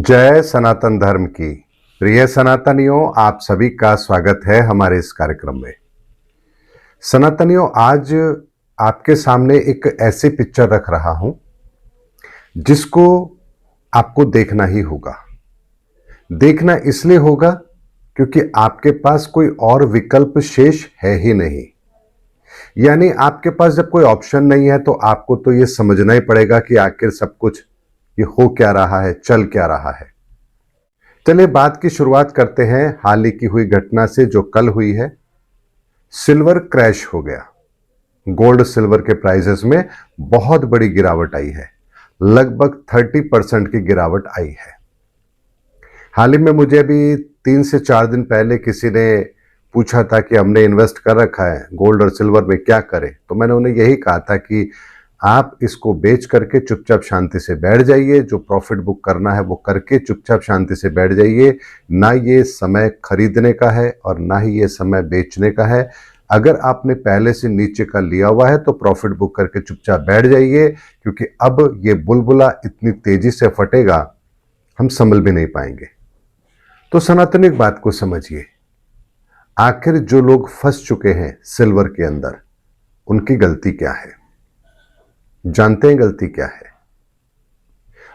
जय सनातन धर्म की। प्रिय सनातनियों, आप सभी का स्वागत है हमारे इस कार्यक्रम में। सनातनियों, आज आपके सामने एक ऐसी पिक्चर रख रहा हूं जिसको आपको देखना ही होगा। देखना इसलिए होगा क्योंकि आपके पास कोई और विकल्प शेष है ही नहीं। यानी आपके पास जब कोई ऑप्शन नहीं है तो आपको तो यह समझना ही पड़ेगा कि आखिर सब कुछ ये हो क्या रहा है, चल क्या रहा है। चलिए बात की शुरुआत करते हैं हाल ही की हुई घटना से जो कल हुई है। सिल्वर क्रैश हो गया। गोल्ड सिल्वर के प्राइसेस में बहुत बड़ी गिरावट आई है। लगभग 30% की गिरावट आई है। हाल ही में मुझे अभी 3 से 4 दिन पहले किसी ने पूछा था कि हमने इन्वेस्ट कर रखा है गोल्ड और सिल्वर में, क्या करें। तो मैंने उन्हें यही कहा था कि आप इसको बेच करके चुपचाप शांति से बैठ जाइए, जो प्रॉफिट बुक करना है वो करके चुपचाप शांति से बैठ जाइए। ना ये समय खरीदने का है और ना ही ये समय बेचने का है। अगर आपने पहले से नीचे का लिया हुआ है तो प्रॉफिट बुक करके चुपचाप बैठ जाइए, क्योंकि अब ये बुलबुला इतनी तेजी से फटेगा हम संभल भी नहीं पाएंगे। तो सनातनी बात को समझिए, आखिर जो लोग फंस चुके हैं सिल्वर के अंदर, उनकी गलती क्या है? जानते हैं गलती क्या है?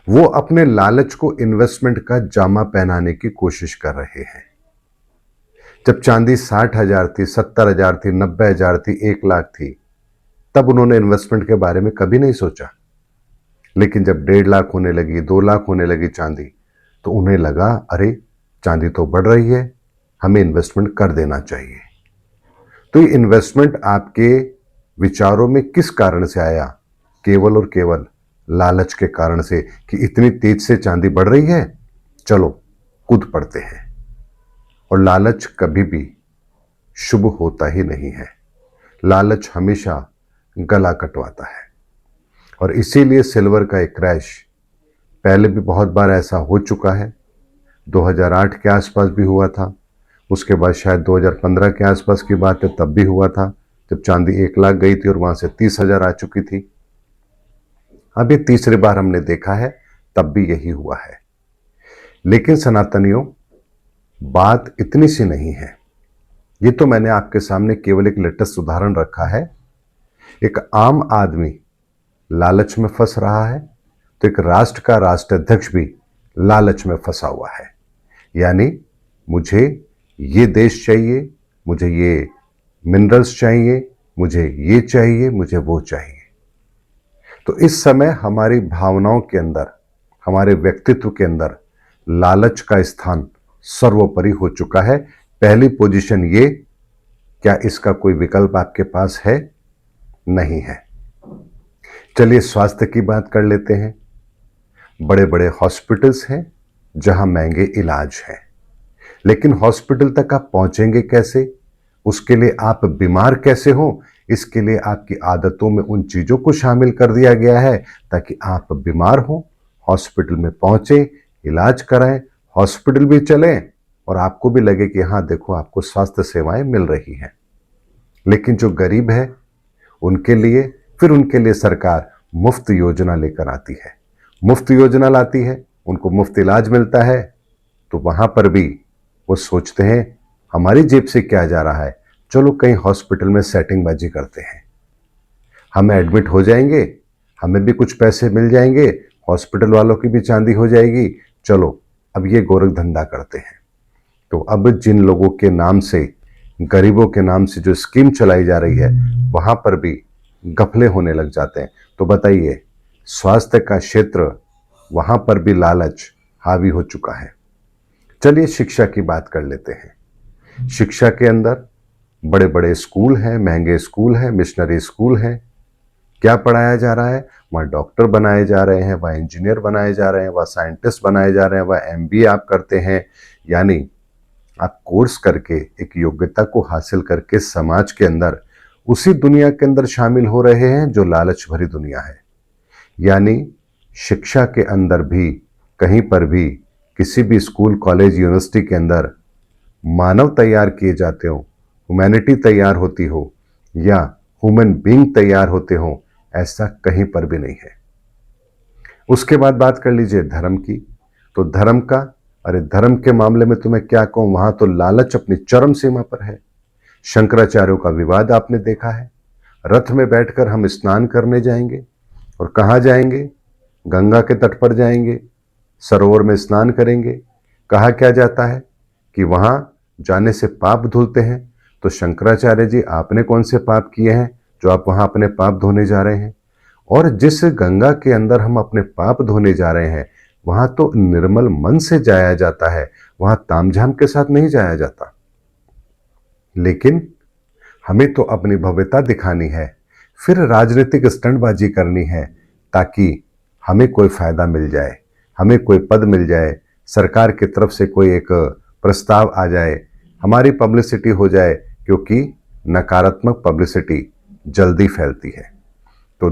वो अपने लालच को इन्वेस्टमेंट का जामा पहनाने की कोशिश कर रहे हैं। जब चांदी 60,000 थी, 70,000 थी, 90,000 थी, 1 लाख थी, तब उन्होंने इन्वेस्टमेंट के बारे में कभी नहीं सोचा। लेकिन जब 1.5 लाख होने लगी, 2 लाख होने लगी चांदी, तो उन्हें लगा अरे चांदी तो बढ़ रही है, हमें इन्वेस्टमेंट कर देना चाहिए। तो ये इन्वेस्टमेंट आपके विचारों में किस कारण से आया? केवल और केवल लालच के कारण से कि इतनी तेज से चांदी बढ़ रही है, चलो कूद पड़ते हैं। और लालच कभी भी शुभ होता ही नहीं है। लालच हमेशा गला कटवाता है। और इसीलिए सिल्वर का एक क्रैश पहले भी बहुत बार ऐसा हो चुका है। 2008 के आसपास भी हुआ था, उसके बाद शायद 2015 के आसपास की बात है, तब भी हुआ था जब चांदी 1 लाख गई थी और वहां से 30,000 आ चुकी थी। अभी तीसरी बार हमने देखा है, तब भी यही हुआ है। लेकिन सनातनियों, बात इतनी सी नहीं है। ये तो मैंने आपके सामने केवल एक लेटेस्ट उदाहरण रखा है। एक आम आदमी लालच में फंस रहा है तो एक राष्ट्र का राष्ट्राध्यक्ष भी लालच में फंसा हुआ है। यानी मुझे ये देश चाहिए, मुझे ये मिनरल्स चाहिए, मुझे ये चाहिए, मुझे वो चाहिए। तो इस समय हमारी भावनाओं के अंदर, हमारे व्यक्तित्व के अंदर लालच का स्थान सर्वोपरि हो चुका है। पहली पोजीशन ये, क्या इसका कोई विकल्प आपके पास है? नहीं है। चलिए स्वास्थ्य की बात कर लेते हैं। बड़े बड़े हॉस्पिटल्स हैं जहां महंगे इलाज हैं, लेकिन हॉस्पिटल तक आप पहुंचेंगे कैसे? उसके लिए आप बीमार कैसे हो? इसके लिए आपकी आदतों में उन चीजों को शामिल कर दिया गया है ताकि आप बीमार हो, हॉस्पिटल में पहुंचे, इलाज कराएं, हॉस्पिटल भी चलें और आपको भी लगे कि हाँ देखो आपको स्वास्थ्य सेवाएं मिल रही हैं। लेकिन जो गरीब है उनके लिए सरकार मुफ्त योजना लेकर आती है। मुफ्त योजना लाती है, उनको मुफ्त इलाज मिलता है, तो वहां पर भी वो सोचते हैं हमारी जेब से क्या जा रहा है, चलो कहीं हॉस्पिटल में सेटिंगबाजी करते हैं, हम एडमिट हो जाएंगे, हमें भी कुछ पैसे मिल जाएंगे, हॉस्पिटल वालों की भी चांदी हो जाएगी, चलो अब ये गोरख धंधा करते हैं। तो अब जिन लोगों के नाम से, गरीबों के नाम से जो स्कीम चलाई जा रही है, वहां पर भी घपले होने लग जाते हैं। तो बताइए, स्वास्थ्य का क्षेत्र, वहां पर भी लालच हावी हो चुका है। चलिए शिक्षा की बात कर लेते हैं। शिक्षा के अंदर बड़े बड़े स्कूल हैं, महंगे स्कूल हैं, मिशनरी स्कूल हैं। क्या पढ़ाया जा रहा है? वहाँ डॉक्टर बनाए जा रहे हैं, वहाँ इंजीनियर बनाए जा रहे हैं, वहाँ साइंटिस्ट बनाए जा रहे हैं, वहाँ एमबीए आप करते हैं। यानी आप कोर्स करके एक योग्यता को हासिल करके समाज के अंदर, उसी दुनिया के अंदर शामिल हो रहे हैं जो लालच भरी दुनिया है। यानी शिक्षा के अंदर भी, कहीं पर भी, किसी भी स्कूल, कॉलेज, यूनिवर्सिटी के अंदर मानव तैयार किए जाते हो, ह्यूमैनिटी तैयार होती हो या ह्यूमन बीइंग तैयार होते हो, ऐसा कहीं पर भी नहीं है। उसके बाद बात कर लीजिए धर्म की। तो धर्म का, अरे धर्म के मामले में तुम्हें क्या कहूं, वहां तो लालच अपनी चरम सीमा पर है। शंकराचार्यों का विवाद आपने देखा है। रथ में बैठकर हम स्नान करने जाएंगे और कहाँ जाएंगे? गंगा के तट पर जाएंगे, सरोवर में स्नान करेंगे। कहा क्या जाता है कि वहां जाने से पाप धुलते हैं। तो शंकराचार्य जी, आपने कौन से पाप किए हैं जो आप वहां अपने पाप धोने जा रहे हैं? और जिस गंगा के अंदर हम अपने पाप धोने जा रहे हैं, वहां तो निर्मल मन से जाया जाता है, वहां तामझाम के साथ नहीं जाया जाता। लेकिन हमें तो अपनी भव्यता दिखानी है, फिर राजनीतिक स्टंटबाजी करनी है ताकि हमें कोई फायदा मिल जाए, हमें कोई पद मिल जाए, सरकार की तरफ से कोई एक प्रस्ताव आ जाए, हमारी पब्लिसिटी हो जाए, क्योंकि नकारात्मक पब्लिसिटी जल्दी फैलती है। तो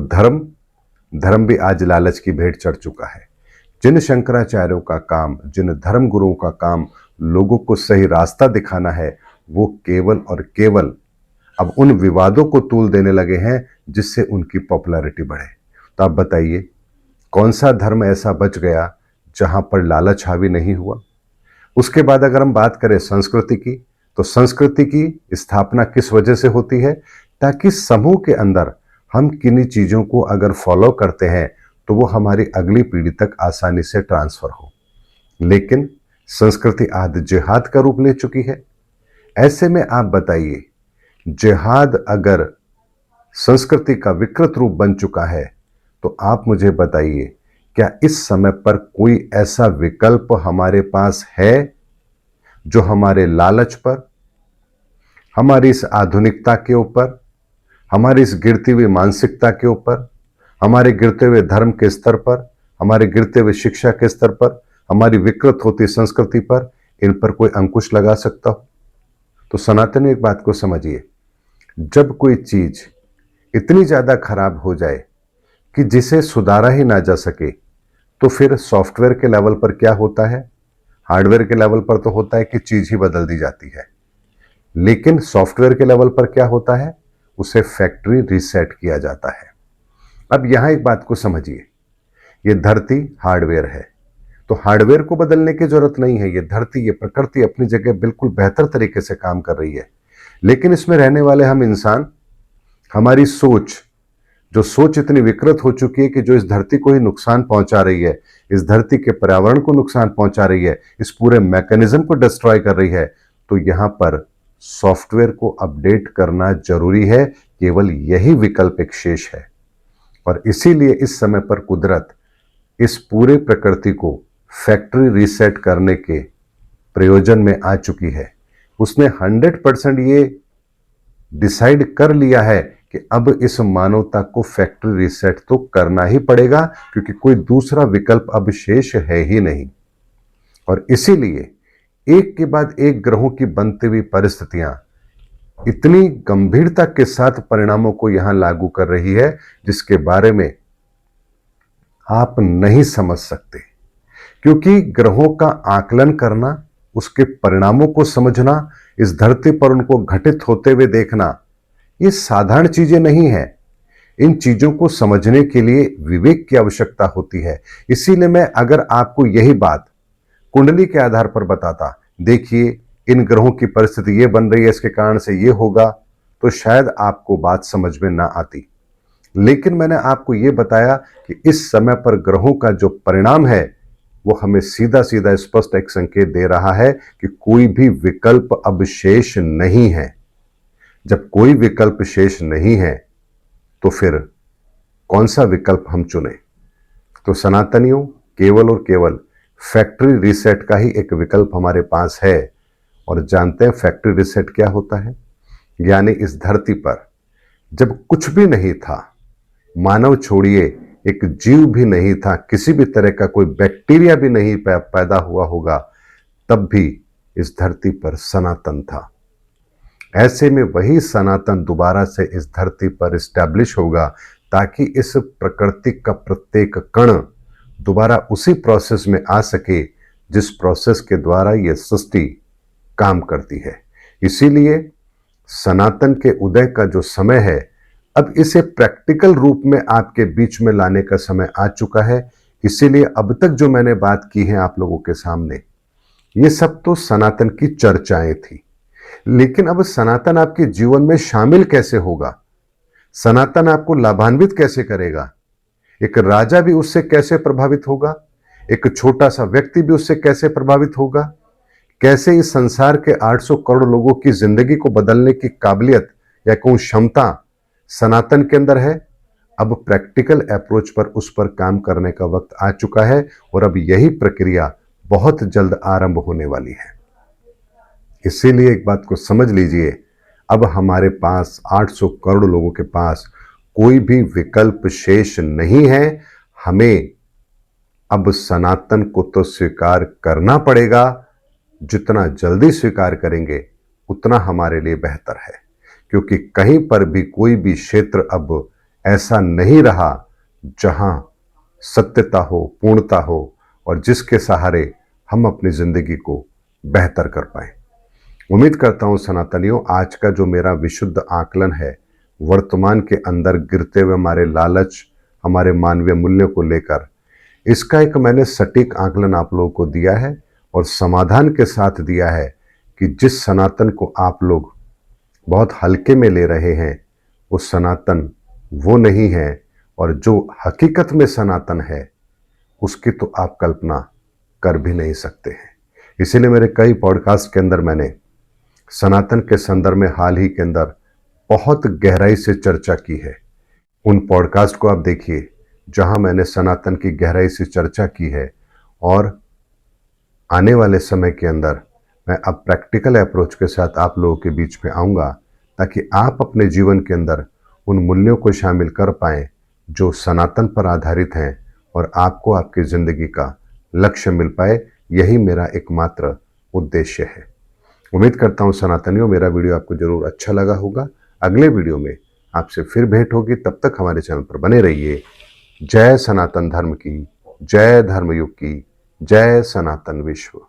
धर्म भी आज लालच की भेंट चढ़ चुका है। जिन शंकराचार्यों का काम, जिन धर्म गुरुओं का काम लोगों को सही रास्ता दिखाना है, वो केवल और केवल अब उन विवादों को तूल देने लगे हैं जिससे उनकी पॉपुलैरिटी बढ़े। तो आप बताइए, कौन सा धर्म ऐसा बच गया जहां पर लालच हावी नहीं हुआ? उसके बाद अगर हम बात करें संस्कृति की, तो संस्कृति की स्थापना किस वजह से होती है? ताकि समूह के अंदर हम किन्हीं चीजों को अगर फॉलो करते हैं तो वो हमारी अगली पीढ़ी तक आसानी से ट्रांसफर हो। लेकिन संस्कृति आज जिहाद का रूप ले चुकी है। ऐसे में आप बताइए, जिहाद अगर संस्कृति का विकृत रूप बन चुका है, तो आप मुझे बताइए, क्या इस समय पर कोई ऐसा विकल्प हमारे पास है जो हमारे लालच पर, हमारी इस आधुनिकता के ऊपर, हमारी इस गिरती हुई मानसिकता के ऊपर, हमारे गिरते हुए धर्म के स्तर पर, हमारे गिरते हुए शिक्षा के स्तर पर, हमारी विकृत होती संस्कृति पर, इन पर कोई अंकुश लगा सकता हो? तो सनातनी एक बात को समझिए, जब कोई चीज इतनी ज्यादा खराब हो जाए कि जिसे सुधारा ही ना जा सके, तो फिर सॉफ्टवेयर के लेवल पर क्या होता है? हार्डवेयर के लेवल पर तो होता है कि चीज ही बदल दी जाती है, लेकिन सॉफ्टवेयर के लेवल पर क्या होता है? उसे फैक्ट्री रीसेट किया जाता है। अब यहां एक बात को समझिए, ये धरती हार्डवेयर है, तो हार्डवेयर को बदलने की जरूरत नहीं है। ये धरती, ये प्रकृति अपनी जगह बिल्कुल बेहतर तरीके से काम कर रही है, लेकिन इसमें रहने वाले हम इंसान, हमारी सोच, जो सोच इतनी विकृत हो चुकी है कि जो इस धरती को ही नुकसान पहुंचा रही है, इस धरती के पर्यावरण को नुकसान पहुंचा रही है, इस पूरे मैकेनिज्म को डिस्ट्रॉय कर रही है, तो यहां पर सॉफ्टवेयर को अपडेट करना जरूरी है। केवल यही विकल्प एक शेष है। और इसीलिए इस समय पर कुदरत इस पूरे प्रकृति को फैक्ट्री रीसेट करने के प्रयोजन में आ चुकी है। उसने 100% ये डिसाइड कर लिया है कि अब इस मानवता को फैक्ट्री रीसेट तो करना ही पड़ेगा, क्योंकि कोई दूसरा विकल्प अब शेष है ही नहीं। और इसीलिए एक के बाद एक ग्रहों की बनती हुई परिस्थितियां इतनी गंभीरता के साथ परिणामों को यहां लागू कर रही है, जिसके बारे में आप नहीं समझ सकते। क्योंकि ग्रहों का आकलन करना, उसके परिणामों को समझना, इस धरती पर उनको घटित होते हुए देखना, ये साधारण चीजें नहीं है। इन चीजों को समझने के लिए विवेक की आवश्यकता होती है। इसीलिए मैं अगर आपको यही बात कुंडली के आधार पर बताता, देखिए इन ग्रहों की परिस्थिति ये बन रही है, इसके कारण से ये होगा, तो शायद आपको बात समझ में ना आती। लेकिन मैंने आपको ये बताया कि इस समय पर ग्रहों का जो परिणाम है, वो हमें सीधा सीधा स्पष्ट एक संकेत दे रहा है कि कोई भी विकल्प अब शेष नहीं है। जब कोई विकल्प शेष नहीं है, तो फिर कौन सा विकल्प हम चुने? तो सनातनियों, केवल और केवल फैक्ट्री रीसेट का ही एक विकल्प हमारे पास है। और जानते हैं फैक्ट्री रीसेट क्या होता है? यानी इस धरती पर जब कुछ भी नहीं था, मानव छोड़िए, एक जीव भी नहीं था, किसी भी तरह का कोई बैक्टीरिया भी नहीं पैदा हुआ होगा, तब भी इस धरती पर सनातन था। ऐसे में वही सनातन दोबारा से इस धरती पर इस्टेब्लिश होगा, ताकि इस प्रकृति का प्रत्येक कण दोबारा उसी प्रोसेस में आ सके जिस प्रोसेस के द्वारा यह सृष्टि काम करती है। इसीलिए सनातन के उदय का जो समय है, अब इसे प्रैक्टिकल रूप में आपके बीच में लाने का समय आ चुका है। इसीलिए अब तक जो मैंने बात की है आप लोगों के सामने, ये सब तो सनातन की चर्चाएं थी। लेकिन अब सनातन आपके जीवन में शामिल कैसे होगा, सनातन आपको लाभान्वित कैसे करेगा, एक राजा भी उससे कैसे प्रभावित होगा, एक छोटा सा व्यक्ति भी उससे कैसे प्रभावित होगा, कैसे इस संसार के 800 करोड़ लोगों की जिंदगी को बदलने की काबिलियत या कोई क्षमता सनातन के अंदर है। अब प्रैक्टिकल अप्रोच पर उस पर काम करने का वक्त आ चुका है और अब यही प्रक्रिया बहुत जल्द आरंभ होने वाली है। इसीलिए एक बात को समझ लीजिए, अब हमारे पास 800 करोड़ लोगों के पास कोई भी विकल्प शेष नहीं है। हमें अब सनातन को तो स्वीकार करना पड़ेगा। जितना जल्दी स्वीकार करेंगे उतना हमारे लिए बेहतर है, क्योंकि कहीं पर भी कोई भी क्षेत्र अब ऐसा नहीं रहा जहां सत्यता हो, पूर्णता हो और जिसके सहारे हम अपनी जिंदगी को बेहतर कर पाए। उम्मीद करता हूं सनातनियों, आज का जो मेरा विशुद्ध आकलन है वर्तमान के अंदर गिरते हुए हमारे लालच, हमारे मानवीय मूल्यों को लेकर, इसका एक मैंने सटीक आकलन आप लोगों को दिया है और समाधान के साथ दिया है कि जिस सनातन को आप लोग बहुत हल्के में ले रहे हैं वो सनातन वो नहीं है, और जो हकीकत में सनातन है उसकी तो आप कल्पना कर भी नहीं सकते हैं। इसीलिए मेरे कई पॉडकास्ट के अंदर मैंने सनातन के संदर्भ में हाल ही के अंदर बहुत गहराई से चर्चा की है। उन पॉडकास्ट को आप देखिए जहां मैंने सनातन की गहराई से चर्चा की है, और आने वाले समय के अंदर मैं अब प्रैक्टिकल अप्रोच के साथ आप लोगों के बीच में आऊँगा ताकि आप अपने जीवन के अंदर उन मूल्यों को शामिल कर पाएं जो सनातन पर आधारित हैं और आपको आपकी ज़िंदगी का लक्ष्य मिल पाए। यही मेरा एकमात्र उद्देश्य है। उम्मीद करता हूँ सनातनियों मेरा वीडियो आपको जरूर अच्छा लगा होगा। अगले वीडियो में आपसे फिर भेंट होगी, तब तक हमारे चैनल पर बने रहिए। जय सनातन धर्म की, जय धर्मयुग की, जय सनातन विश्व।